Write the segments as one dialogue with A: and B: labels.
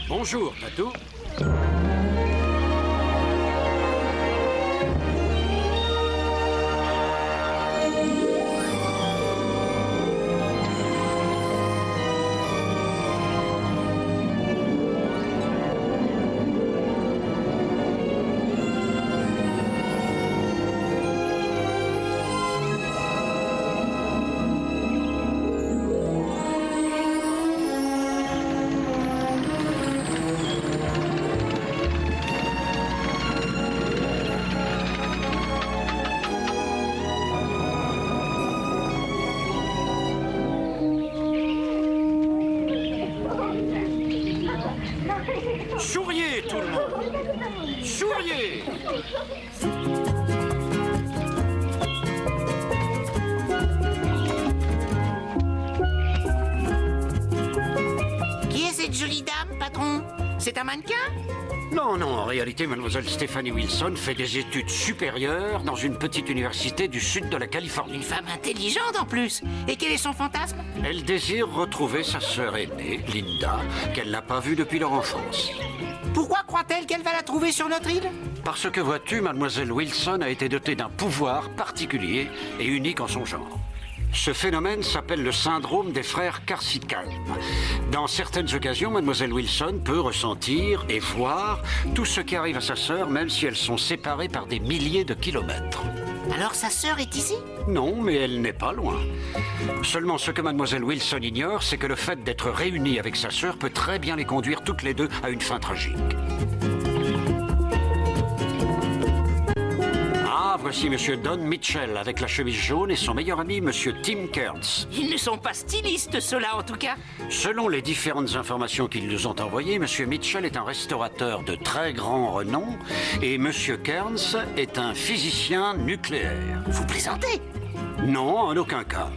A: Bonjour, Tatou. Souriez, tout le monde! Souriez!
B: Qui est cette jolie dame, patron? C'est un mannequin?
A: Non, non, en réalité, mademoiselle Stephanie Wilson fait des études supérieures dans une petite université du sud de la Californie.
B: Une femme intelligente en plus. Et quel est son fantasme?
A: Elle désire retrouver sa sœur aînée, Linda, qu'elle n'a pas vue depuis leur enfance.
B: Pourquoi croit-elle qu'elle va la trouver sur notre île?
A: Parce que, vois-tu, mademoiselle Wilson a été dotée d'un pouvoir particulier et unique en son genre. Ce phénomène s'appelle le syndrome des frères Carsicalm. Dans certaines occasions, mademoiselle Wilson peut ressentir et voir tout ce qui arrive à sa sœur, même si elles sont séparées par des milliers de kilomètres.
B: Alors sa sœur est ici?
A: Non, mais elle n'est pas loin. Seulement, ce que mademoiselle Wilson ignore, c'est que le fait d'être réunie avec sa sœur peut très bien les conduire toutes les deux à une fin tragique. Ah, voici Monsieur Don Mitchell avec la chemise jaune et son meilleur ami, Monsieur Tim Kearns.
B: Ils ne sont pas stylistes, ceux-là, en tout cas.
A: Selon les différentes informations qu'ils nous ont envoyées, Monsieur Mitchell est un restaurateur de très grand renom et Monsieur Kearns est un physicien nucléaire.
B: Vous plaisantez?
A: Non, en aucun cas.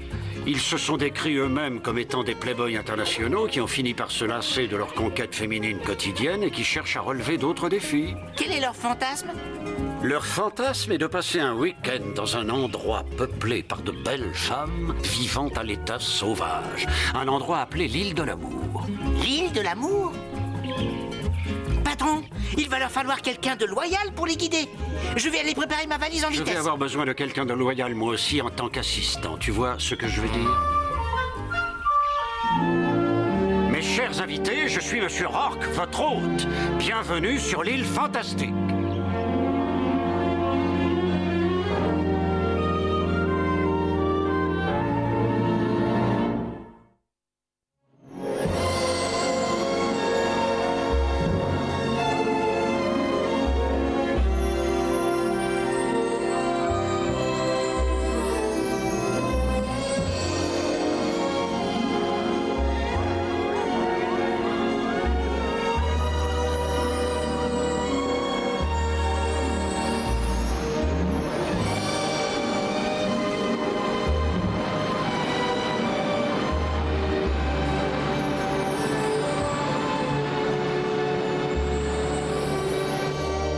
A: Ils se sont décrits eux-mêmes comme étant des playboys internationaux qui ont fini par se lasser de leur conquête féminine quotidienne et qui cherchent à relever d'autres défis.
B: Quel est leur fantasme?
A: Leur fantasme est de passer un week-end dans un endroit peuplé par de belles femmes vivant à l'état sauvage. Un endroit appelé l'île de l'amour.
B: L'île de l'amour? Patron, il va leur falloir quelqu'un de loyal pour les guider. Je vais aller préparer ma valise en
A: Je
B: vitesse.
A: vais avoir besoin de quelqu'un de loyal, moi aussi, en tant qu'assistant. Tu vois ce que je veux dire? Mes chers invités, je suis Monsieur Rourke, votre hôte. Bienvenue sur l'île fantastique.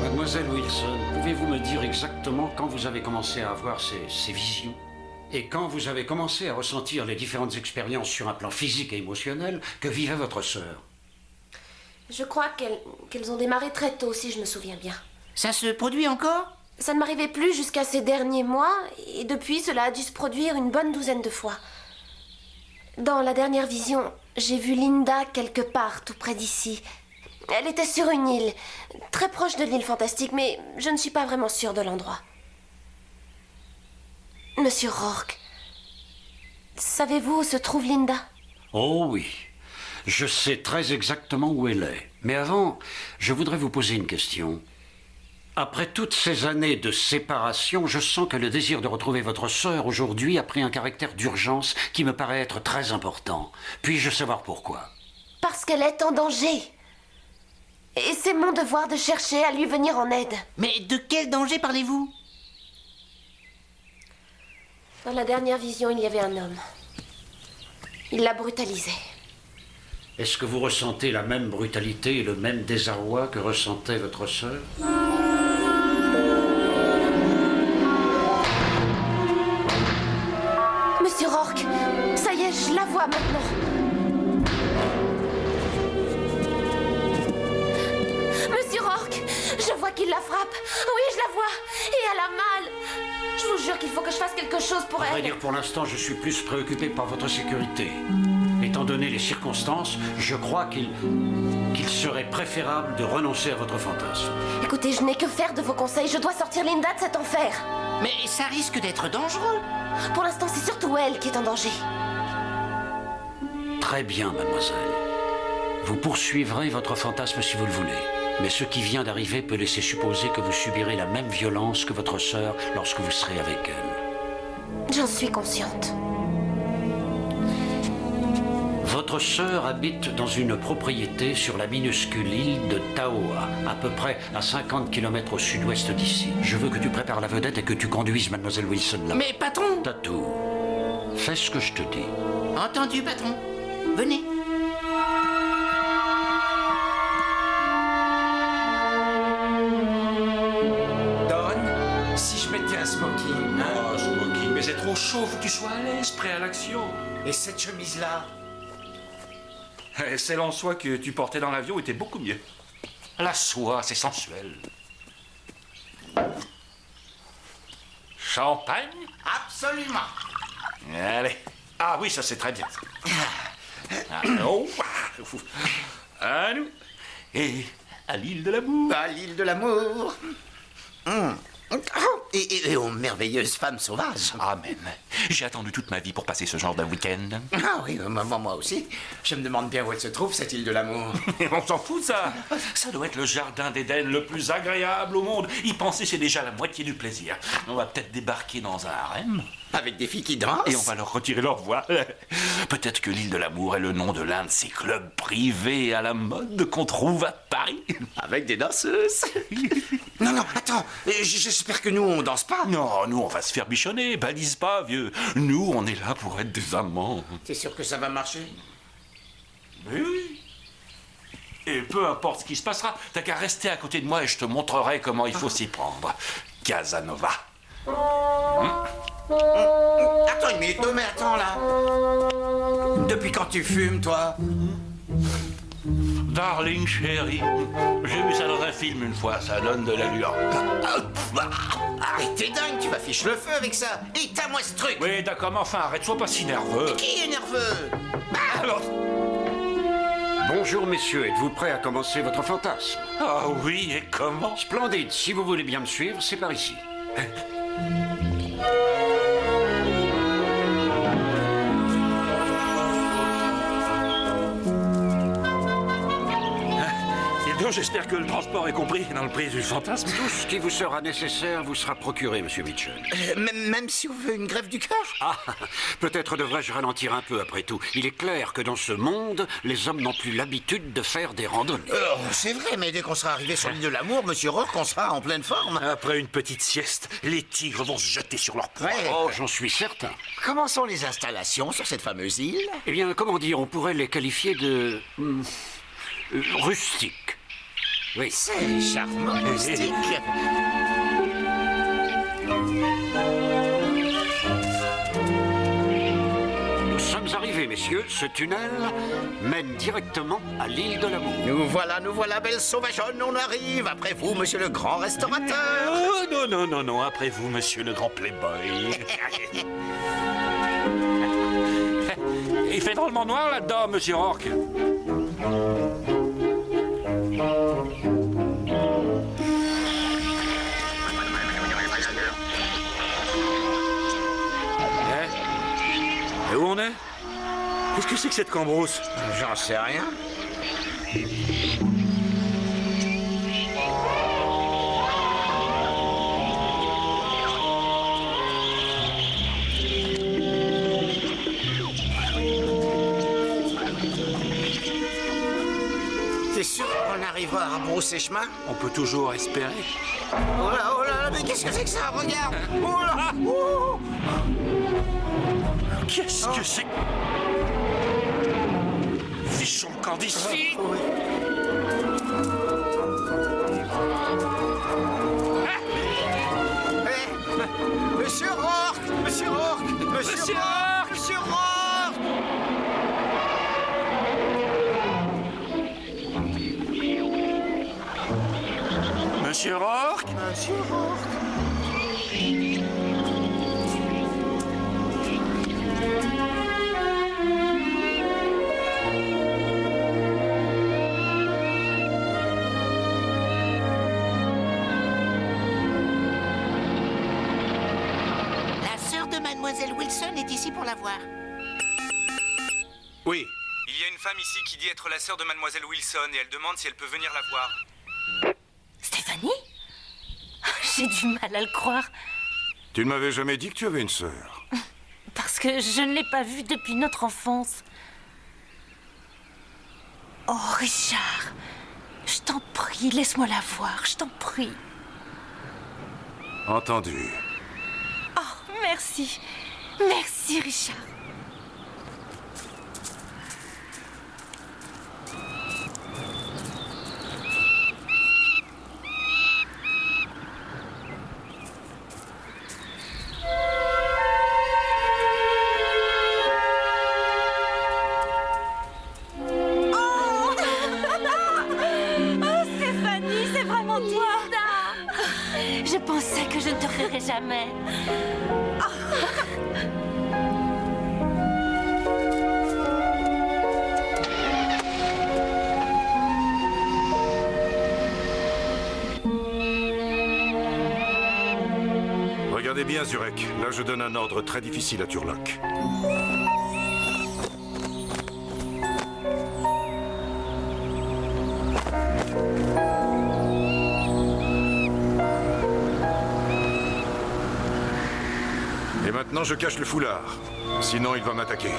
A: Mademoiselle Wilson, pouvez-vous me dire exactement quand vous avez commencé à avoir ces visions? Et quand vous avez commencé à ressentir les différentes expériences sur un plan physique et émotionnel que vivait votre sœur?
C: Je crois qu'elles ont démarré très tôt, si je me souviens bien.
B: Ça se produit encore?
C: Ça ne m'arrivait plus jusqu'à ces derniers mois, et depuis, cela a dû se produire une bonne douzaine de fois. Dans la dernière vision, j'ai vu Linda quelque part, tout près d'ici. Elle était sur une île, très proche de l'île fantastique, mais je ne suis pas vraiment sûre de l'endroit. Monsieur Rourke, savez-vous où se trouve Linda?
A: Oh oui, je sais très exactement où elle est. Mais avant, je voudrais vous poser une question. Après toutes ces années de séparation, je sens que le désir de retrouver votre sœur aujourd'hui a pris un caractère d'urgence qui me paraît être très important. Puis-je savoir pourquoi?
C: Parce qu'elle est en danger. Et c'est mon devoir de chercher à lui venir en aide.
B: Mais de quel danger parlez-vous?
C: Dans la dernière vision, il y avait un homme. Il l'a brutalisée.
A: Est-ce que vous ressentez la même brutalité et le même désarroi que ressentait votre sœur?
C: Monsieur Rourke, ça y est, je la vois maintenant. crois qu'il la frappe. Oui, je la vois. Et elle a mal. Je vous jure qu'il faut que je fasse quelque chose pour
A: À vrai
C: elle.
A: dire, pour l'instant, je suis plus préoccupé par votre sécurité. Étant donné les circonstances, je crois qu'il serait préférable de renoncer à votre fantasme.
C: Écoutez, je n'ai que faire de vos conseils. Je dois sortir Linda de cet enfer.
B: Mais ça risque d'être dangereux.
C: Pour l'instant, c'est surtout elle qui est en danger.
A: Très bien, mademoiselle. Vous poursuivrez votre fantasme si vous le voulez. Mais ce qui vient d'arriver peut laisser supposer que vous subirez la même violence que votre sœur lorsque vous serez avec elle.
C: J'en suis consciente.
A: Votre sœur habite dans une propriété sur la minuscule île de Taoa, à peu près à 50 km au sud-ouest d'ici. Je veux que tu prépares la vedette et que tu conduises mademoiselle Wilson là.
B: Mais patron...
A: Tatou, fais ce que je te dis.
B: Entendu, patron. Venez.
D: Don, si je mettais un smoking, hein?
E: Oh, smoking, mais c'est trop chaud, faut que tu sois à l'aise, prêt à l'action.
D: Et cette chemise-là?
E: Celle en soie que tu portais dans l'avion était beaucoup mieux. La soie, c'est sensuel. Champagne?
B: Absolument.
E: Allez. Ah oui, ça c'est très bien. Ah, oh. À nous. Et à l'île de l'amour.
D: À l'île de l'amour. Et aux merveilleuses femmes sauvages.
E: Amen. J'ai attendu toute ma vie pour passer ce genre de week-end.
D: Ah oui, moi aussi. Je me demande bien où elle se trouve, cette île de l'amour.
E: On s'en fout de ça. Ça doit être le jardin d'Éden le plus agréable au monde. Y penser, c'est déjà la moitié du plaisir. On va peut-être débarquer dans un harem.
D: Avec des filles qui dansent.
E: Et on va leur retirer leur voix. Peut-être que l'île de l'amour est le nom de l'un de ces clubs privés à la mode qu'on trouve à Paris.
D: Avec des danseuses. Non, attends. J'espère que nous, on danse pas.
E: Non, nous, on va se faire bichonner. Balise pas, vieux. Nous, on est là pour être des amants.
D: T'es sûr que ça va marcher?
E: Mais oui. Et peu importe ce qui se passera, t'as qu'à rester à côté de moi et je te montrerai comment il faut s'y prendre. Casanova.
D: Attends une minute, mais attends là. Depuis quand tu fumes, toi?
E: Darling chérie, j'ai vu ça dans un film une fois, ça donne de l'allure.
D: Arrête, t'es dingue, tu vas fiche le feu avec ça. Éteins-moi ce truc.
E: Oui, d'accord, mais enfin, arrête, sois pas si nerveux.
D: Qui est nerveux?
E: Alors...
A: Bonjour messieurs, êtes-vous prêts à commencer votre fantasme?
E: Ah oui, et comment?
A: Splendide, si vous voulez bien me suivre, c'est par ici.
E: J'espère que le transport est compris dans le prix du fantasme.
A: Tout ce qui vous sera nécessaire vous sera procuré, monsieur Mitchell.
D: Même si on veut une greffe du cœur?
A: Ah, peut-être devrais-je ralentir un peu après tout. Il est clair que dans ce monde, les hommes n'ont plus l'habitude de faire des randonnées.
D: C'est vrai, mais dès qu'on sera arrivé sur l'île de l'amour, monsieur Rourke, on sera en pleine forme.
E: Après une petite sieste, les tigres vont se jeter sur leur proie.
D: Ouais.
A: Oh, j'en suis certain.
D: Comment sont les installations sur cette fameuse île?
A: Eh bien, comment dire, on pourrait les qualifier de... rustiques. Oui.
D: C'est charmant, rustique.
A: Nous sommes arrivés, messieurs. Ce tunnel mène directement à l'île de l'amour.
D: Nous voilà, belle sauvageonne, on arrive. Après vous, monsieur le grand restaurateur.
E: Oh, non, après vous, monsieur le grand playboy. Il fait drôlement noir là-dedans, monsieur Rourke. Et où on est? Qu'est-ce que c'est que cette cambrousse?
D: J'en sais rien. T'es sûr qu'on arrivera à rebrousser chemin?
E: On peut toujours espérer.
D: Oh là, mais qu'est-ce que c'est que ça? Regarde! Oh là! Oh!
E: Qu'est-ce que c'est? Fichons le camp d'ici!
D: Monsieur Rourke! Monsieur Rourke! Monsieur Rourke! Monsieur Rourke!
E: Monsieur Rourke?
B: Monsieur Rourke. La sœur de Mademoiselle Wilson est ici pour la voir.
F: Oui. Il y a une femme ici qui dit être la sœur de Mademoiselle Wilson et elle demande si elle peut venir la voir.
G: Stéphanie? J'ai du mal à le croire.
H: Tu ne m'avais jamais dit que tu avais une sœur.
G: Parce que je ne l'ai pas vue depuis notre enfance. Oh, Richard, je t'en prie, laisse-moi la voir, je t'en prie.
H: Entendu.
G: Oh, merci. Merci, Richard. Je pensais que je ne te verrais jamais.
H: Regardez bien, Zurek. Là, je donne un ordre très difficile à Turlock. Et maintenant, je cache le foulard. Sinon, il va m'attaquer.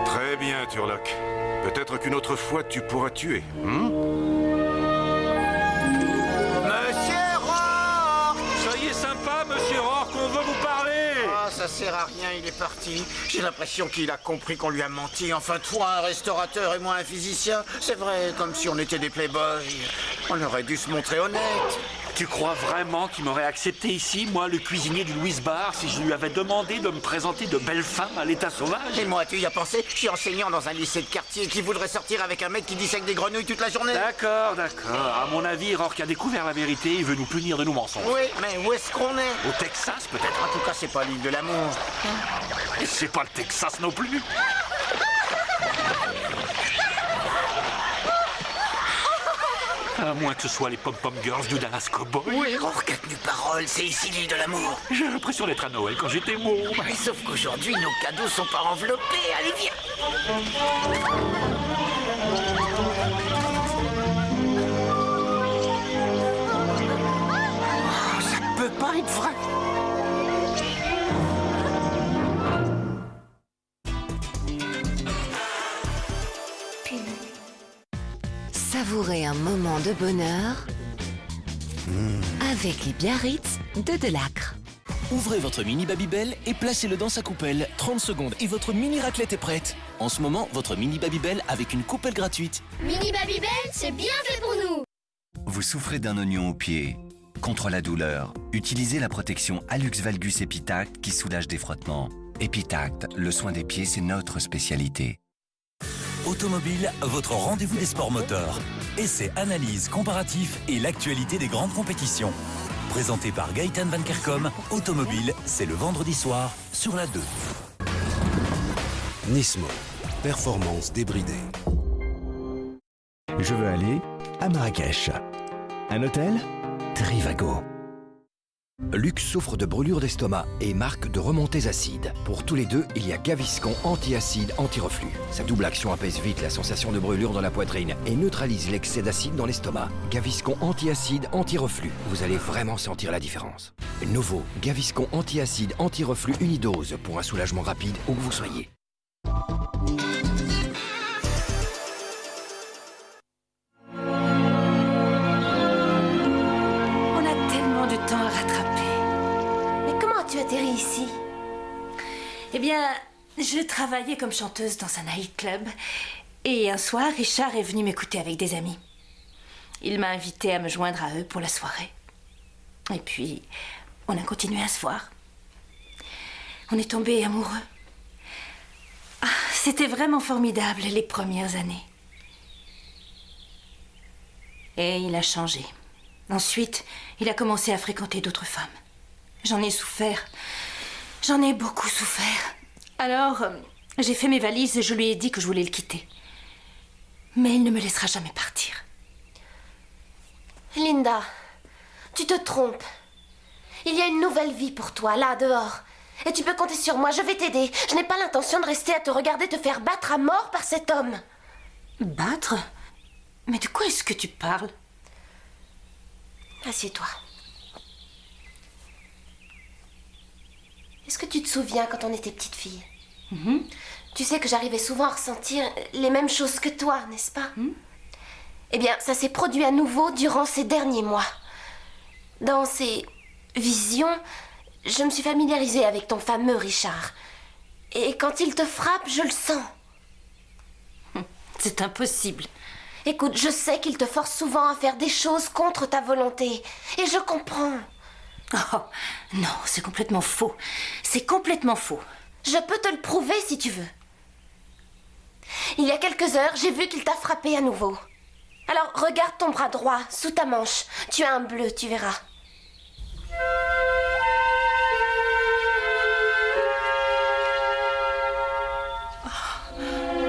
H: Très bien, Turlock. Peut-être qu'une autre fois, tu pourras tuer.
D: Monsieur Rourke!
E: Soyez sympa, monsieur Rourke, on veut vous parler.
D: Ah, ça sert à rien, il est parti. J'ai l'impression qu'il a compris qu'on lui a menti. Enfin, toi, un restaurateur et moi, un physicien. C'est vrai, comme si on était des playboys. On aurait dû se montrer honnête.
E: Tu crois vraiment qu'il m'aurait accepté ici, moi, le cuisinier du Louis Bar, si je lui avais demandé de me présenter de belles femmes à l'état sauvage?
D: Et moi, tu y as pensé? Je suis enseignant dans un lycée de quartier qui voudrait sortir avec un mec qui dissèque des grenouilles toute la journée.
E: D'accord, d'accord. À mon avis, Rourke a découvert la vérité. Il veut nous punir de nos mensonges.
D: Oui, mais où est-ce qu'on est?
E: Au Texas, peut-être.
D: En tout cas, c'est pas l'île de l'amour.
E: Et c'est pas le Texas non plus. À moins que ce soit les pom-pom girls du Dallas Cowboy.
D: Oui, Rourke a tenu parole, c'est ici l'île de l'amour.
E: J'ai l'impression d'être à Noël quand j'étais môme.
D: Ouais, sauf qu'aujourd'hui, nos cadeaux sont pas enveloppés. Allez, viens. Oh, ça peut pas être vrai.
I: Savourez un moment de bonheur avec les Biarritz de Delacre.
J: Ouvrez votre mini Babybel et placez-le dans sa coupelle. 30 secondes et votre mini raclette est prête. En ce moment, votre mini Babybel avec une coupelle gratuite.
K: Mini Babybel, c'est bien fait pour nous.
L: Vous souffrez d'un oignon au pied? Contre la douleur, utilisez la protection Alux Valgus Epitact qui soulage des frottements. Epitact, le soin des pieds, c'est notre spécialité.
J: Automobile, votre rendez-vous des sports moteurs. Essais, analyses, comparatifs et l'actualité des grandes compétitions. Présenté par Gaëtan Van Kerkom, Automobile, c'est le vendredi soir sur la 2.
M: Nismo, performance débridée.
N: Je veux aller à Marrakech. Un hôtel? Trivago.
O: Luc souffre de brûlure d'estomac et marque de remontées acides. Pour tous les deux, il y a Gaviscon anti-acide, anti-reflux. Sa double action apaise vite la sensation de brûlure dans la poitrine et neutralise l'excès d'acide dans l'estomac. Gaviscon anti-acide, anti-reflux. Vous allez vraiment sentir la différence. Nouveau, Gaviscon anti-acide, anti-reflux unidose pour un soulagement rapide où que vous soyez.
C: Ici.
G: Eh bien, je travaillais comme chanteuse dans un nightclub et un soir, Richard est venu m'écouter avec des amis. Il m'a invité à me joindre à eux pour la soirée. Et puis, on a continué à se voir. On est tombés amoureux. Ah, C'était vraiment formidable les premières années. Et il a changé. Ensuite, il a commencé à fréquenter d'autres femmes. J'en ai souffert. J'en ai beaucoup souffert. Alors, j'ai fait mes valises et je lui ai dit que je voulais le quitter. Mais il ne me laissera jamais partir.
C: Linda, tu te trompes. Il y a une nouvelle vie pour toi, là, dehors. Et tu peux compter sur moi, je vais t'aider. Je n'ai pas l'intention de rester à te regarder te faire battre à mort par cet homme.
G: Battre? Mais de quoi est-ce que tu parles?
C: Assieds-toi. Est-ce que tu te souviens quand on était petite fille? Tu sais que j'arrivais souvent à ressentir les mêmes choses que toi, n'est-ce pas? Eh bien, ça s'est produit à nouveau durant ces derniers mois. Dans ces visions, je me suis familiarisée avec ton fameux Richard. Et quand il te frappe, je le sens.
G: C'est impossible.
C: Écoute, je sais qu'il te force souvent à faire des choses contre ta volonté. Et je comprends.
G: Oh, non, c'est complètement faux. C'est complètement faux.
C: Je peux te le prouver si tu veux. Il y a quelques heures, j'ai vu qu'il t'a frappé à nouveau. Alors, regarde ton bras droit, sous ta manche. Tu as un bleu, tu verras.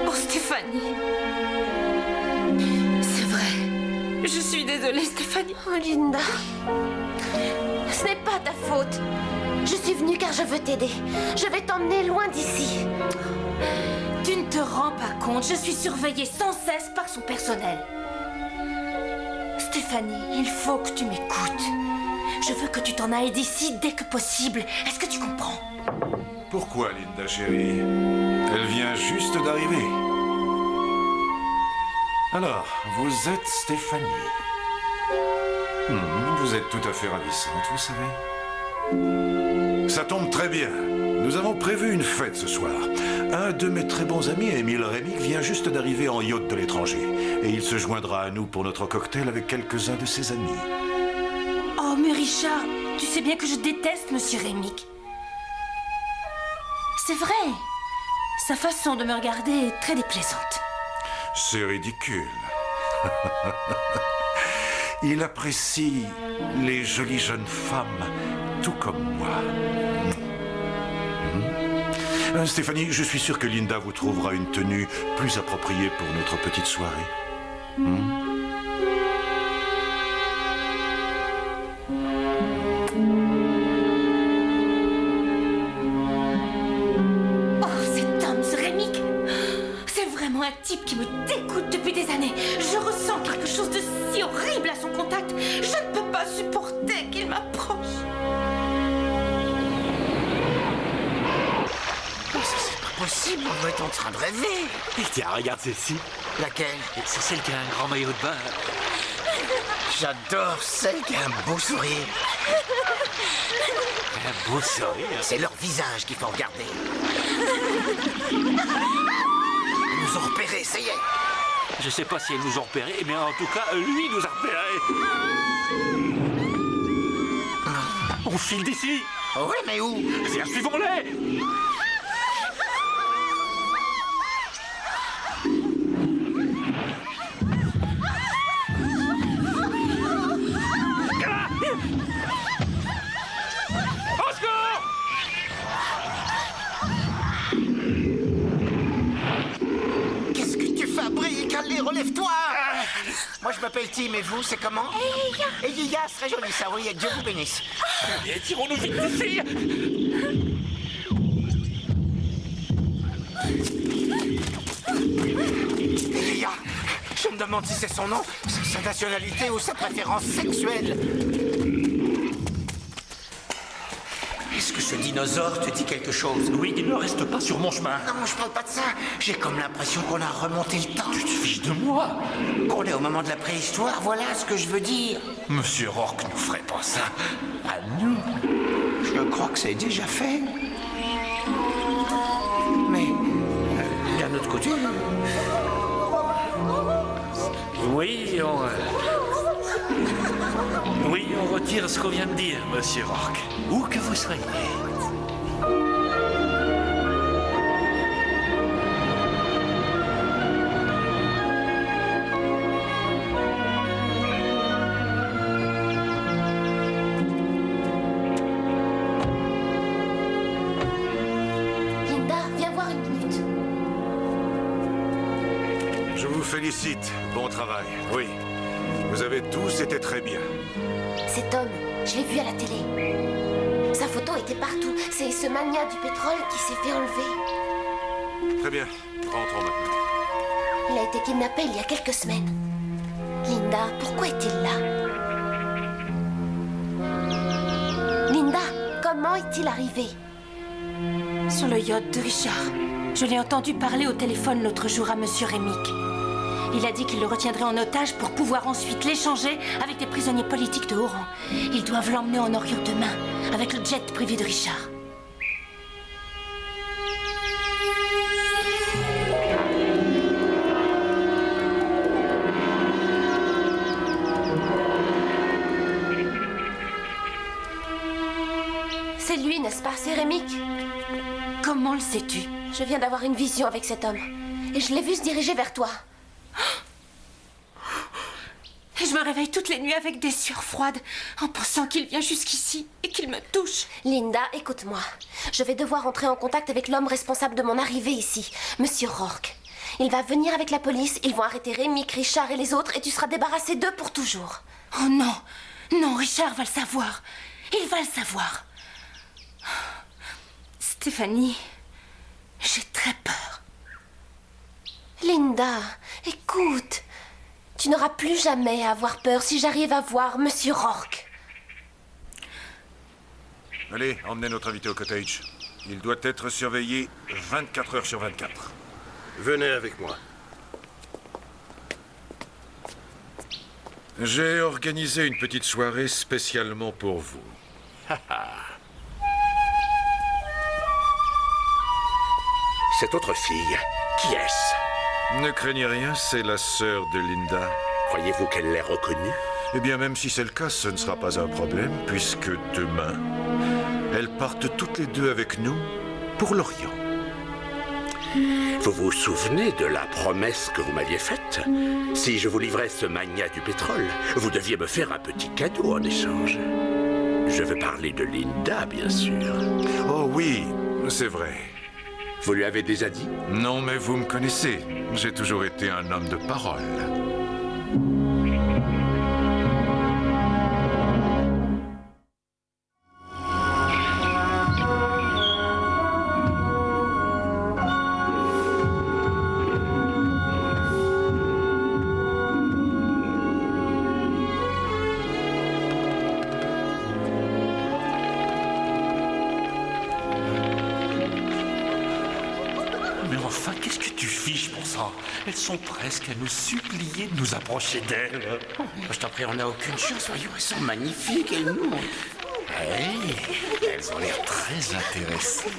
G: Oh, Stéphanie. C'est vrai. Je suis désolée, Stéphanie.
C: Oh, Linda. Ce n'est pas ta faute. Je suis venue car je veux t'aider. Je vais t'emmener loin d'ici.
G: Tu ne te rends pas compte, je suis surveillée sans cesse par son personnel. Stéphanie, il faut que tu m'écoutes. Je veux que tu t'en ailles d'ici dès que possible. Est-ce que tu comprends?
H: Pourquoi, Linda chérie? Elle vient juste d'arriver. Alors, vous êtes Stéphanie. Vous êtes tout à fait ravissante, vous savez. Ça tombe très bien. Nous avons prévu une fête ce soir. Un de mes très bons amis, Émile Rémic, vient juste d'arriver en yacht de l'étranger. Et il se joindra à nous pour notre cocktail avec quelques-uns de ses amis.
G: Oh, mais Richard, tu sais bien que je déteste Monsieur Rémic. C'est vrai. Sa façon de me regarder est très déplaisante.
H: C'est ridicule. Il apprécie les jolies jeunes femmes, tout comme moi. Stéphanie, je suis sûr que Linda vous trouvera une tenue plus appropriée pour notre petite soirée.
G: Oh, cet homme, ce Rémic, c'est vraiment un type qui me dégoûte depuis des années. Je ressens quelque chose de si horrible à son contact. Je ne peux pas supporter qu'il m'approche.
D: Possible, on doit être en train de rêver.
E: Et tiens, regarde celle-ci.
D: Laquelle?
E: C'est celle qui a un grand maillot de bain.
D: J'adore celle qui a un beau sourire.
E: Un beau sourire.
D: C'est leur visage qu'il faut regarder. Ils nous ont repérés, ça y est.
E: Je sais pas si elles nous ont repérés, mais en tout cas, lui nous a repérés. On file d'ici.
D: Oui, mais où?
E: Viens, suivons-les.
D: Qu'est-ce que tu fabriques? Allez, relève-toi. Moi, je m'appelle Tim, et vous, c'est comment? Eyiya, c'est très joli ça, oui, et Dieu vous bénisse.
E: Et tirons-nous vite d'ici.
D: Eyiya, je me demande si c'est son nom, sa nationalité ou sa préférence sexuelle. Est-ce que ce dinosaure te dit quelque chose?
E: Oui, il ne reste pas sur mon chemin.
D: Non, je parle pas de ça. J'ai comme l'impression qu'on a remonté le temps.
E: Tu te fiches de moi?
D: Qu'on est au moment de la préhistoire, voilà ce que je veux dire.
E: Monsieur Rourke ne ferait pas ça à nous.
D: Je crois que c'est déjà fait. Mais, d'un autre côté...
E: Oui, on retire ce qu'on vient de dire, Monsieur Rourke. Où que vous soyez.
H: vous félicite. Bon travail. Oui. Vous avez tous été très bien.
C: Cet homme, je l'ai vu à la télé. Sa photo était partout. C'est ce mania du pétrole qui s'est fait enlever.
H: Très bien. Rentrons maintenant.
C: Il a été kidnappé il y a quelques semaines. Linda, pourquoi est-il là? Linda, comment est-il arrivé?
G: Sur le yacht de Richard. Je l'ai entendu parler au téléphone l'autre jour à Monsieur Rémic. Il a dit qu'il le retiendrait en otage pour pouvoir ensuite l'échanger avec des prisonniers politiques de haut rang. Ils doivent l'emmener en Orient demain, avec le jet privé de Richard.
C: C'est lui, n'est-ce pas? C'est Rémic?
G: Comment le sais-tu?
C: Je viens d'avoir une vision avec cet homme. Et je l'ai vu se diriger vers toi.
G: Et je me réveille toutes les nuits avec des sueurs froides, en pensant qu'il vient jusqu'ici et qu'il me touche.
C: Linda, écoute-moi. Je vais devoir entrer en contact avec l'homme responsable de mon arrivée ici, Monsieur Rourke. Il va venir avec la police, ils vont arrêter Rémic, Richard et les autres, et tu seras débarrassé d'eux pour toujours.
G: Oh non! Non, Richard va le savoir. Il va le savoir. Stéphanie, j'ai très peur.
C: Linda, écoute. Tu n'auras plus jamais à avoir peur si j'arrive à voir Monsieur Rourke.
H: Allez, emmenez notre invité au cottage. Il doit être surveillé 24 heures sur 24.
P: Venez avec moi.
H: J'ai organisé une petite soirée spécialement pour vous.
P: Cette autre fille, qui est-ce?
H: Ne craignez rien, c'est la sœur de Linda.
P: Croyez-vous qu'elle l'ait reconnue?
H: Eh bien, même si c'est le cas, ce ne sera pas un problème, puisque demain, elles partent toutes les deux avec nous pour l'Orient.
P: Vous vous souvenez de la promesse que vous m'aviez faite? Si je vous livrais ce mania du pétrole, vous deviez me faire un petit cadeau en échange. Je veux parler de Linda, bien sûr.
H: Oh oui, c'est vrai.
P: Vous lui avez déjà dit?
H: Non, mais vous me connaissez. J'ai toujours été un homme de parole.
E: Enfin, qu'est-ce que tu fiches pour ça? Elles sont presque à nous supplier de nous approcher d'elles.
D: Je t'en prie, on n'a aucune chance. Voyons, elles sont magnifiques, et nous...
E: Hey, elles ont l'air très intéressées.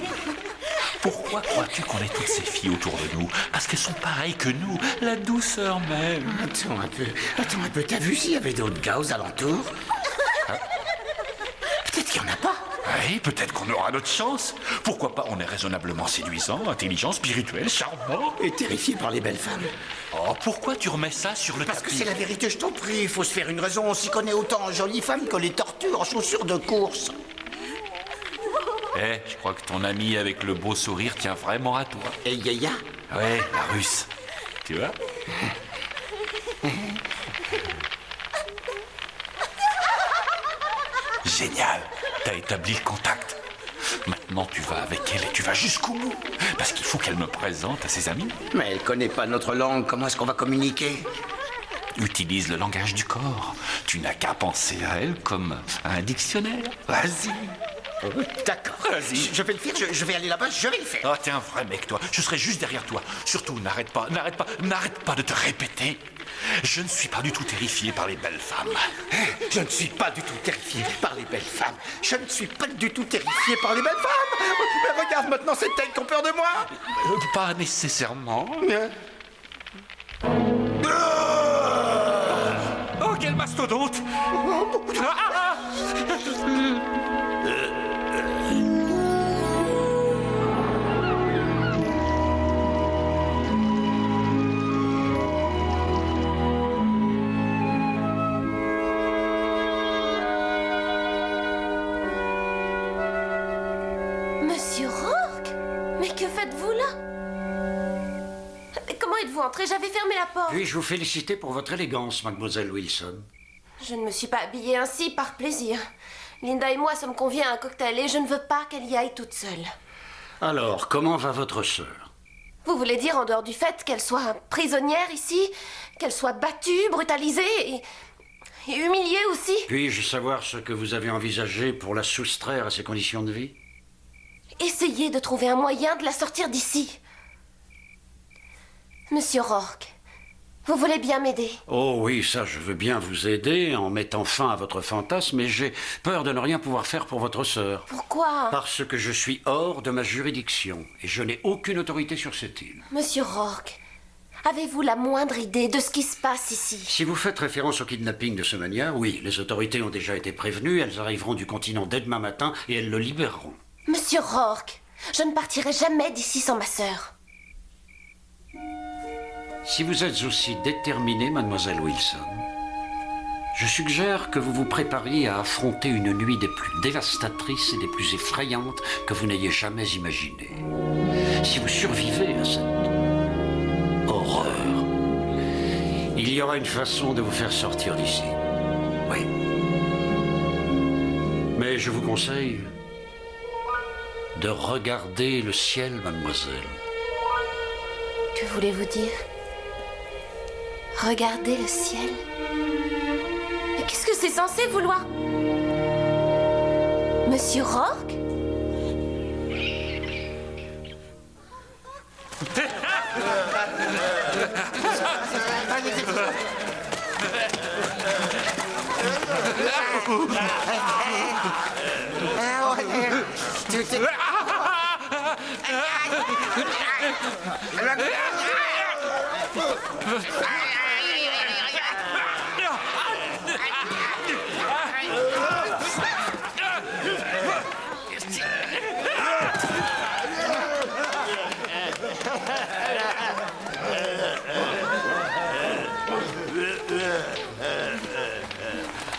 E: Pourquoi crois-tu qu'on ait toutes ces filles autour de nous? Parce qu'elles sont pareilles que nous, la douceur même.
D: Attends un peu, t'as vu s'il y avait d'autres gars aux alentours? Peut-être qu'il n'y en a pas.
E: Oui, peut-être qu'on aura notre chance. Pourquoi pas? On est raisonnablement séduisant, intelligent, spirituel, charmant.
D: Et terrifié par les belles femmes.
E: Oh, pourquoi tu remets ça sur le tapis?
D: Parce que c'est la vérité, je t'en prie. Il faut se faire une raison. On s'y connaît autant en jolies femmes que les tortues en chaussures de course.
E: Eh, je crois que ton ami avec le beau sourire tient vraiment à toi.
D: Et Yaya?
E: Ouais, la russe. Tu vois? Génial. T'as établi le contact. Maintenant, tu vas avec elle et tu vas jusqu'au bout. Parce qu'il faut qu'elle me présente à ses amis.
D: Mais elle connaît pas notre langue. Comment est-ce qu'on va communiquer?
E: Utilise le langage du corps. Tu n'as qu'à penser à elle comme à un dictionnaire. Vas-y.
D: D'accord.
E: Vas-y.
D: Je vais le faire. Je vais aller là-bas. Je vais le faire.
E: Ah, t'es un vrai mec, toi. Je serai juste derrière toi. Surtout, n'arrête pas de te répéter. Je ne suis pas du tout terrifié par les belles femmes.
D: Je ne suis pas du tout terrifié par les belles femmes. Je ne suis pas du tout terrifié par les belles femmes. Mais regarde maintenant cette tête qui ont peur de moi.
E: Pas nécessairement. Oh, quel mastodonte!
C: Monsieur Rourke? Mais que faites-vous là? Mais comment êtes-vous vous entrez, j'avais fermé la porte.
A: Puis-je vous féliciter pour votre élégance, mademoiselle Wilson?
C: Je ne me suis pas habillée ainsi par plaisir. Linda et moi sommes conviés à un cocktail et je ne veux pas qu'elle y aille toute seule.
A: Alors, comment va votre sœur?
C: Vous voulez dire en dehors du fait qu'elle soit prisonnière ici, qu'elle soit battue, brutalisée et humiliée aussi?
A: Puis-je savoir ce que vous avez envisagé pour la soustraire à ses conditions de vie?
C: Essayez de trouver un moyen de la sortir d'ici. Monsieur Rourke, vous voulez bien m'aider?
A: Oh oui, ça, je veux bien vous aider en mettant fin à votre fantasme, mais j'ai peur de ne rien pouvoir faire pour votre sœur.
C: Pourquoi?
A: Parce que je suis hors de ma juridiction et je n'ai aucune autorité sur cette île.
C: Monsieur Rourke, avez-vous la moindre idée de ce qui se passe ici?
A: Si vous faites référence au kidnapping de ce mania, oui, les autorités ont déjà été prévenues, elles arriveront du continent dès demain matin et elles le libéreront.
C: Monsieur Rourke, je ne partirai jamais d'ici sans ma sœur.
A: Si vous êtes aussi déterminée, mademoiselle Wilson, je suggère que vous vous prépariez à affronter une nuit des plus dévastatrices et des plus effrayantes que vous n'ayez jamais imaginées. Si vous survivez à cette horreur, il y aura une façon de vous faire sortir d'ici. Oui. Mais je vous conseille de regarder le ciel, mademoiselle.
C: Que voulez-vous dire? Regardez le ciel. Mais qu'est-ce que c'est censé vouloir? Monsieur Rourke?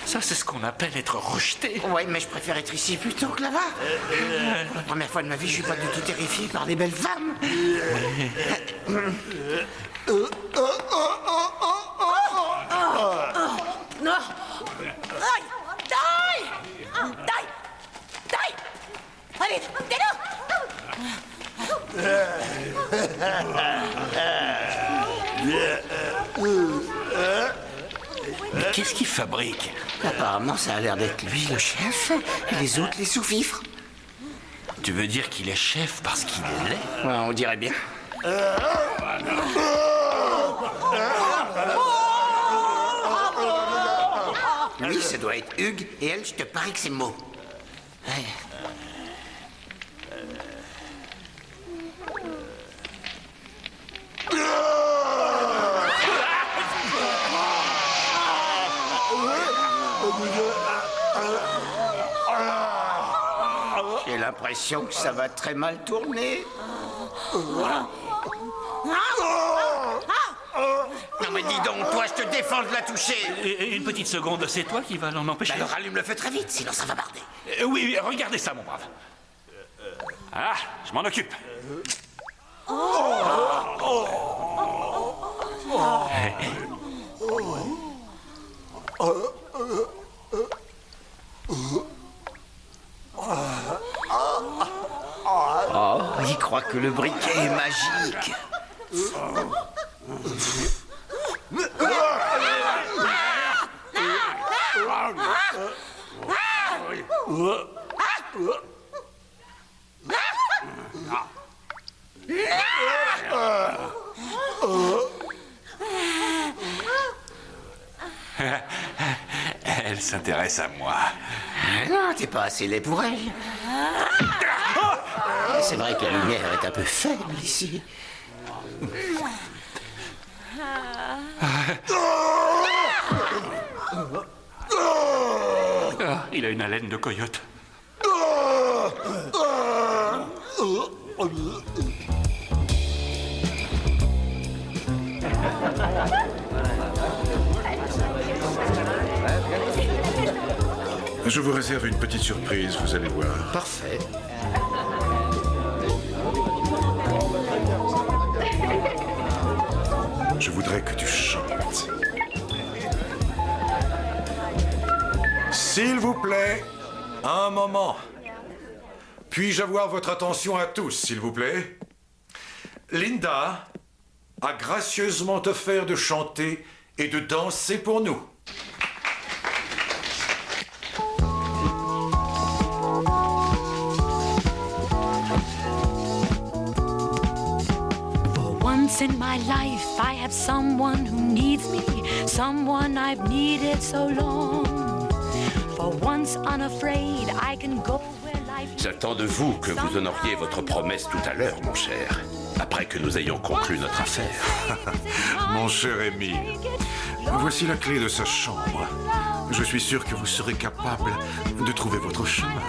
E: Ça, c'est ce qu'on appelle être rejeté.
B: Ouais, mais je préfère être ici plutôt que là-bas. Pour la première fois de ma vie, je suis pas du tout terrifié par des belles femmes.
K: Non. Aïe! Aïe! Aïe! Aïe! Allez,
E: Mais qu'est-ce qu'il fabrique?
B: Apparemment, ça a l'air d'être lui, le chef, et les autres, les sous-fifres.
E: Tu veux dire qu'il est chef parce qu'il l'est?
B: Ouais, on dirait bien. Lui, ça doit être Hugues, et elle, je te parie que c'est Mo. Ouais. J'ai l'impression que ça va très mal tourner. Non mais dis donc, toi, je te défends de la toucher.
E: Une petite seconde, c'est toi qui vas l'en empêcher?
B: Alors allume le feu très vite, sinon ça va barder.
E: Oui, regardez ça, mon brave. Ah, je m'en occupe.
B: Oh, il croit que le briquet est magique.
E: Elle s'intéresse à moi.
B: Non, t'es pas assez laid pour elle. C'est vrai que la lumière est un peu faible ici.
E: Ah, il a une haleine de coyote.
H: Je vous réserve une petite surprise, vous allez voir.
B: Parfait.
H: S'il vous plaît, un moment. Puis-je avoir votre attention à tous, s'il vous plaît? Linda a gracieusement offert de chanter et de danser pour nous.
Q: Once in my life, I have someone who needs me, someone I've needed so long. For once unafraid, I can go where life...
P: J'attends de vous que vous honoriez votre promesse tout à l'heure, mon cher. Après que nous ayons conclu notre affaire.
H: Mon cher Émile, voici la clé de sa chambre. Je suis sûr que vous serez capable de trouver votre chemin.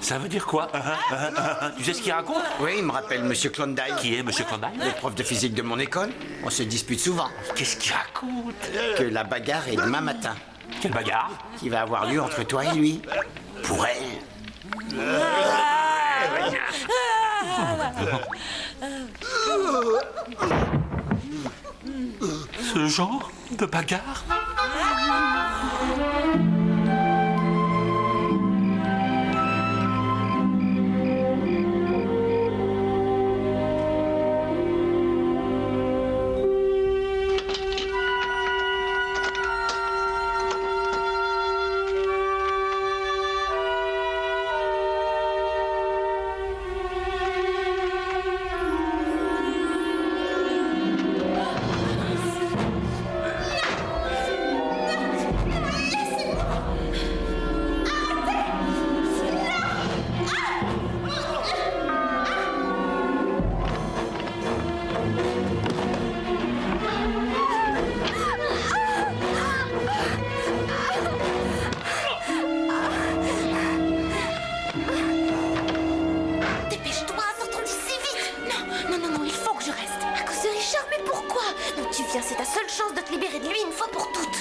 E: Ça veut dire quoi? Tu sais ce qu'il raconte?
D: Oui, il me rappelle Monsieur Klondike.
E: Qui est Monsieur Klondike?
D: Le prof de physique de mon école. On se dispute souvent.
E: Qu'est-ce qu'il raconte?
D: Que la bagarre est demain matin.
E: Quelle bagarre?
D: Qui va avoir lieu entre toi et lui. Pour elle.
E: Ce genre de bagarre?
C: C'est ta seule chance de te libérer de lui une fois pour toutes.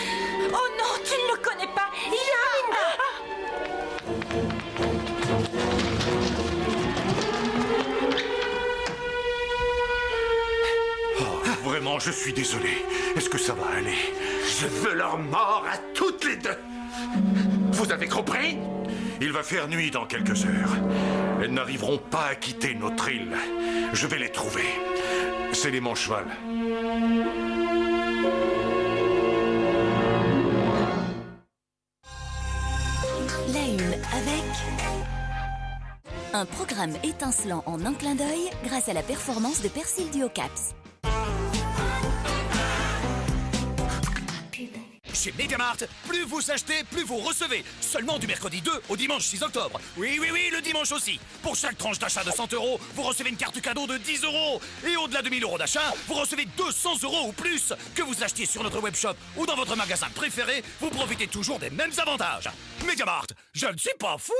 G: Oh non, tu ne le connais pas.
H: Oh, vraiment, je suis désolé. Est-ce que ça va aller?
P: Je veux leur mort à toutes les deux. Vous avez compris?
H: Il va faire nuit dans quelques heures. Elles n'arriveront pas à quitter notre île. Je vais les trouver. C'est mon cheval.
R: La une avec un programme étincelant en un clin d'œil grâce à la performance de Persil Duo-Caps.
S: Chez Mediamart, plus vous achetez, plus vous recevez. Seulement du mercredi 2 au dimanche 6 octobre. Oui, le dimanche aussi. Pour chaque tranche d'achat de 100 €, vous recevez une carte cadeau de 10 €. Et au-delà de 1000 € d'achat, vous recevez 200 € ou plus. Que vous achetiez sur notre webshop ou dans votre magasin préféré, vous profitez toujours des mêmes avantages. Mediamart, je ne suis pas fou.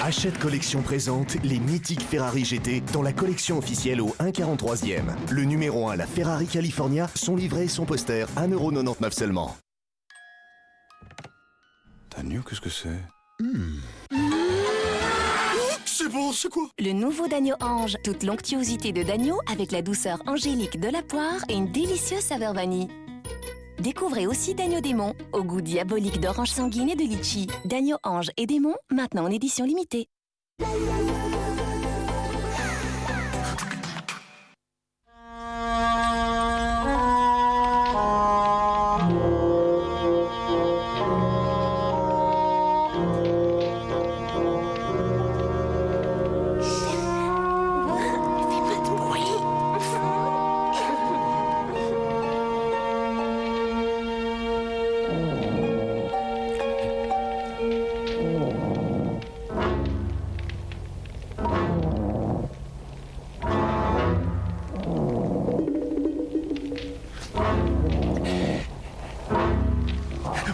N: Hachette Collection présente les mythiques Ferrari GT dans la collection officielle au 1,43e. Le numéro 1, la Ferrari California, son livret et son poster, 1,99 € seulement.
M: Dagno, qu'est-ce que c'est?
R: C'est bon, c'est quoi? Le nouveau Dagno Ange. Toute l'onctuosité de Dagno avec la douceur angélique de la poire et une délicieuse saveur vanille. Découvrez aussi Dagno Démon, au goût diabolique d'orange sanguine et de litchi. Dagno Ange et Démon, maintenant en édition limitée.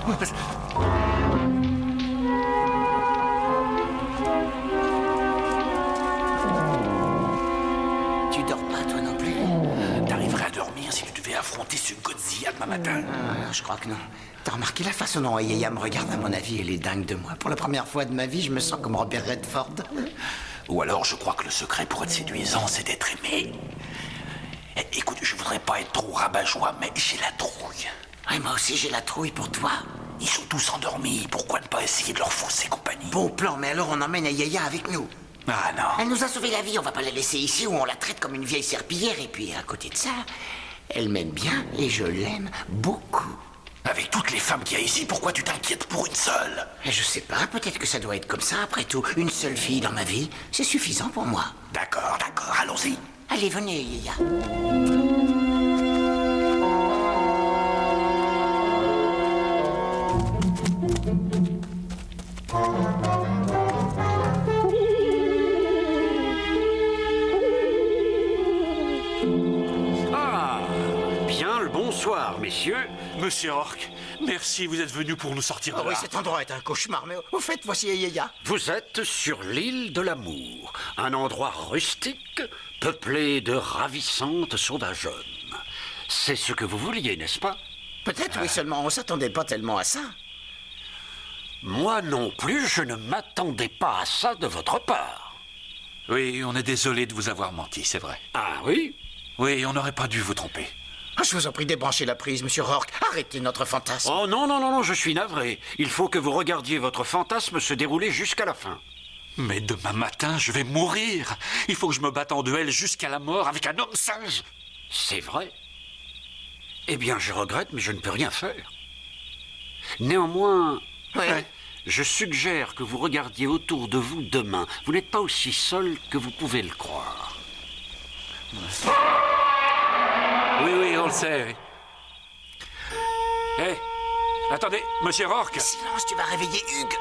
B: Tu dors pas, toi non plus?
E: T'arriverais à dormir si tu devais affronter ce Godzilla demain matin?
B: Je crois que non. T'as remarqué la façon dont Yaya me regarde? À mon avis, elle est dingue de moi. Pour la première fois de ma vie, je me sens comme Robert Redford.
E: Ou alors, je crois que le secret pour être séduisant, c'est d'être aimé. Écoute, je voudrais pas être trop rabat-joie, mais j'ai la trouille.
B: Ouais, moi aussi, j'ai la trouille pour toi.
E: Ils sont tous endormis, pourquoi ne pas essayer de leur fausser compagnie?
B: Bon plan, mais alors on emmène Yaya avec nous.
E: Ah non.
B: Elle nous a sauvé la vie, on va pas la laisser ici où on la traite comme une vieille serpillière. Et puis, à côté de ça, elle m'aime bien et je l'aime beaucoup.
E: Avec toutes les femmes qu'il y a ici, pourquoi tu t'inquiètes pour une seule?
B: Je sais pas, peut-être que ça doit être comme ça après tout. Une seule fille dans ma vie, c'est suffisant pour moi.
E: D'accord, allons-y.
B: Allez, venez, Yaya.
A: Bien le bonsoir, messieurs.
E: Monsieur Orc, merci, vous êtes venu pour nous sortir de là.
B: Oui, cet endroit est un cauchemar, mais au fait, voici Yaya.
A: Vous êtes sur l'île de l'amour, un endroit rustique, peuplé de ravissantes sauvageonnes. C'est ce que vous vouliez, n'est-ce pas?
B: Peut-être, oui, seulement on s'attendait pas tellement à ça.
A: Moi non plus, je ne m'attendais pas à ça de votre part.
E: Oui, on est désolé de vous avoir menti, c'est vrai.
A: Ah oui?
E: Oui, on n'aurait pas dû vous tromper.
B: Je vous en prie, débranchez la prise, monsieur Rourke. Arrêtez notre fantasme.
A: Oh non, je suis navré. Il faut que vous regardiez votre fantasme se dérouler jusqu'à la fin.
E: Mais demain matin, je vais mourir. Il faut que je me batte en duel jusqu'à la mort avec un homme singe.
A: C'est vrai. Eh bien, je regrette, mais je ne peux rien faire. Néanmoins, je suggère que vous regardiez autour de vous demain. Vous n'êtes pas aussi seul que vous pouvez le croire.
E: Oui, on le sait. Hé, attendez, monsieur Rourke.
B: Silence, tu vas réveiller Hugues.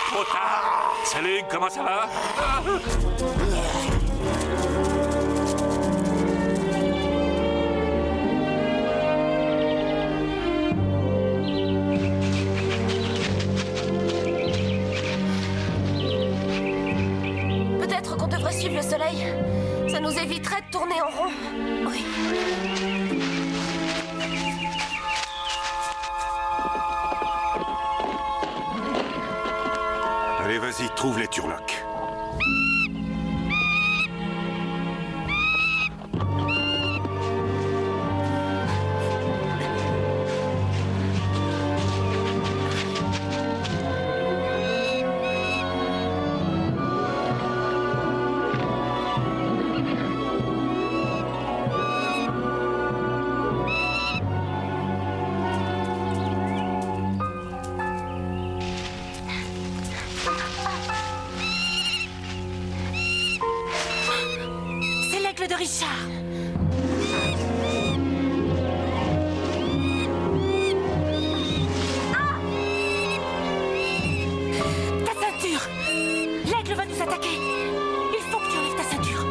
E: Trop tard. Salut, comment ça va?
C: Peut-être qu'on devrait suivre le soleil. Ça nous éviterait de tourner en rond. Oui.
H: Allez, vas-y, trouve les turlocs.
G: C'est l'aigle de Richard. Ta ceinture. L'aigle va nous attaquer. Il faut que tu enlèves ta ceinture.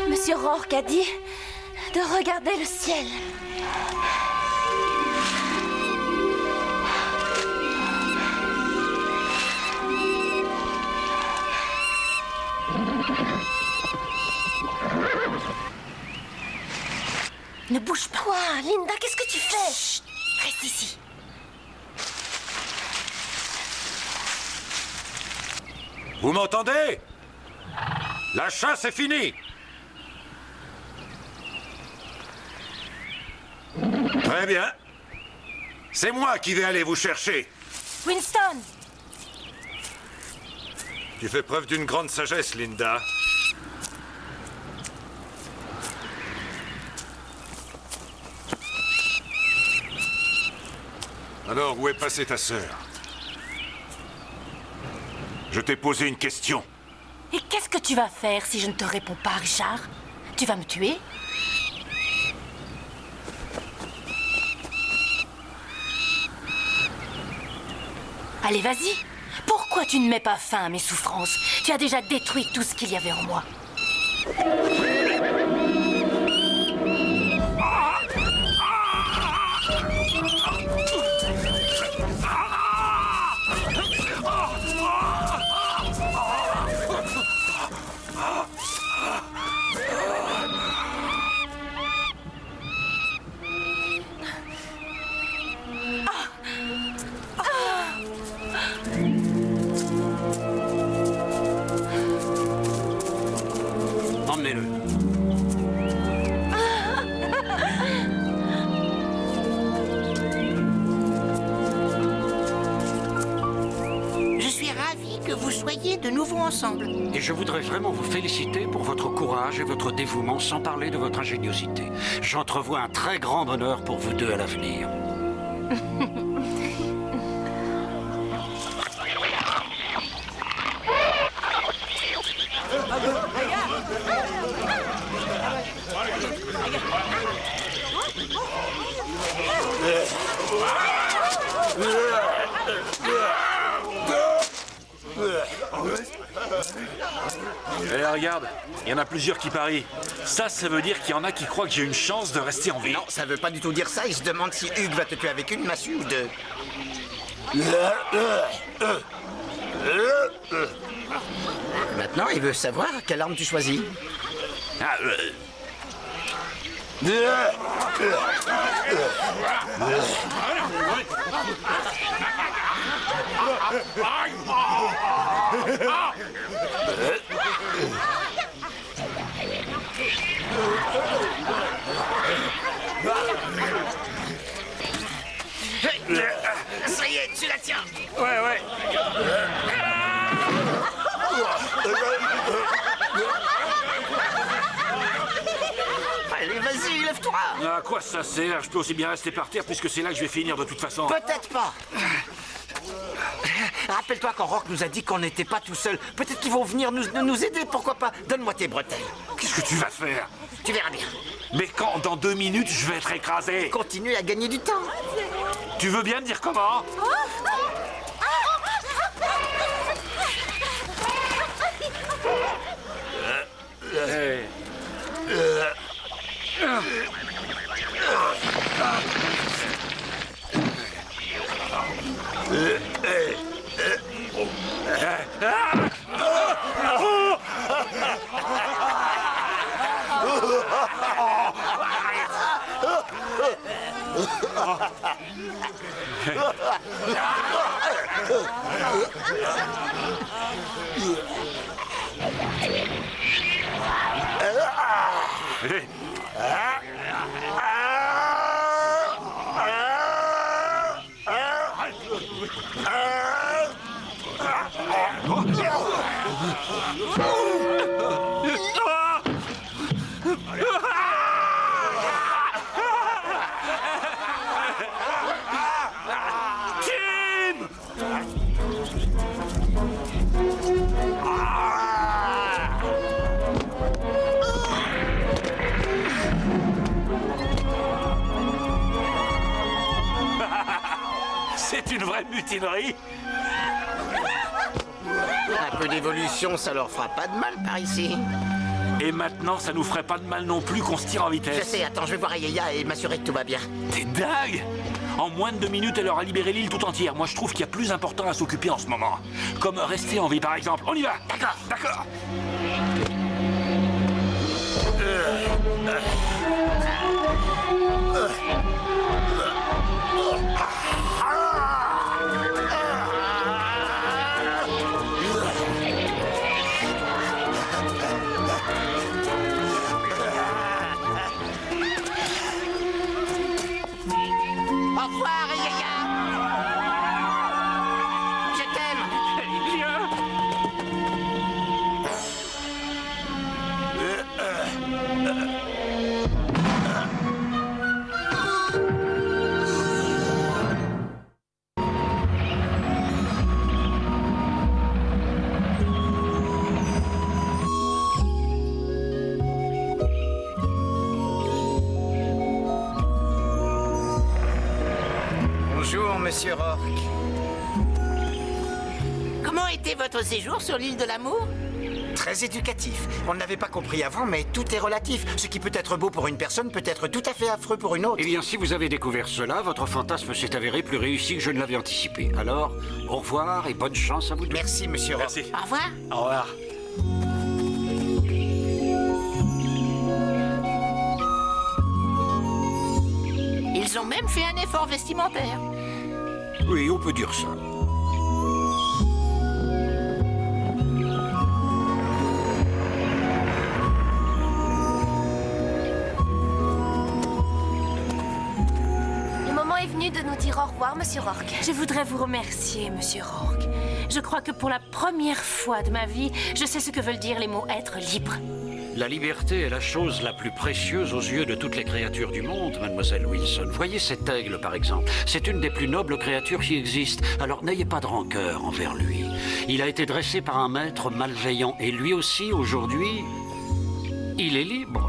C: Monsieur Rourke a dit de regarder le ciel.
G: Ne bouge pas.
C: Quoi, Linda, qu'est-ce que tu fais?
G: Chut, reste ici.
H: Vous m'entendez? La chasse est finie. Très bien. C'est moi qui vais aller vous chercher.
G: Winston!
H: Tu fais preuve d'une grande sagesse, Linda. Alors, où est passée ta sœur? Je t'ai posé une question.
G: Et qu'est-ce que tu vas faire si je ne te réponds pas, Richard? Tu vas me tuer? Allez, vas-y. Pourquoi tu ne mets pas fin à mes souffrances? Tu as déjà détruit tout ce qu'il y avait en moi.
A: Emmenez-le.
B: Je suis ravi que vous soyez de nouveau ensemble.
A: Et je voudrais vraiment vous féliciter pour votre courage et votre dévouement, sans parler de votre ingéniosité. J'entrevois un très grand bonheur pour vous deux à l'avenir.
E: Eh, regarde, il y en a plusieurs qui parient. Ça veut dire qu'il y en a qui croient que j'ai une chance de rester en vie.
D: Non, ça veut pas du tout dire ça. Il se demande si Hugues va te tuer avec une massue ou deux. Maintenant, il veut savoir quelle arme tu choisis.
B: Ça y est, tu la tiens.
E: Ouais.
B: Allez, vas-y, lève-toi.
E: À quoi ça sert? Je peux aussi bien rester par terre puisque c'est là que je vais finir de toute façon.
D: Peut-être pas. Rappelle-toi quand Rock nous a dit qu'on n'était pas tout seul. Peut-être qu'ils vont venir nous aider, pourquoi pas. Donne-moi tes bretelles.
E: Qu'est-ce que tu vas faire?
B: Tu verras bien.
E: Mais quand dans 2 minutes je vais être écrasé?
B: Continue à gagner du temps.
E: Tu veux bien me dire comment? C'est une vraie mutinerie.
D: Un peu d'évolution, ça leur fera pas de mal par ici.
E: Et maintenant, ça nous ferait pas de mal non plus qu'on se tire en vitesse.
B: Je sais, attends, je vais voir Ayaya et m'assurer que tout va bien.
E: T'es dingue! En moins de 2 minutes, elle aura libéré l'île tout entière. Moi, je trouve qu'il y a plus important à s'occuper en ce moment. Comme rester en vie, par exemple. On y va!
B: D'accord.
E: D'accord.
B: Au revoir, Ayaya. Je t'aime.
D: Bonjour, monsieur Rock.
B: Comment était votre séjour sur l'île de l'amour?
D: Très éducatif. On n'avait pas compris avant, mais tout est relatif. Ce qui peut être beau pour une personne peut être tout à fait affreux pour une autre.
A: Eh bien, si vous avez découvert cela, votre fantasme s'est avéré plus réussi que je ne l'avais anticipé. Alors, au revoir et bonne chance à vous deux.
D: Merci, monsieur Rock.
E: Merci.
B: Au revoir.
D: Au revoir.
B: Ils ont même fait un effort vestimentaire.
A: Oui, on peut dire ça.
C: Le moment est venu de nous dire au revoir, monsieur Rourke.
G: Je voudrais vous remercier, monsieur Rourke. Je crois que pour la première fois de ma vie, je sais ce que veulent dire les mots être libre.
A: La liberté est la chose la plus précieuse aux yeux de toutes les créatures du monde, mademoiselle Wilson. Voyez cet aigle, par exemple. C'est une des plus nobles créatures qui existent. Alors n'ayez pas de rancœur envers lui. Il a été dressé par un maître malveillant. Et lui aussi, aujourd'hui, il est libre.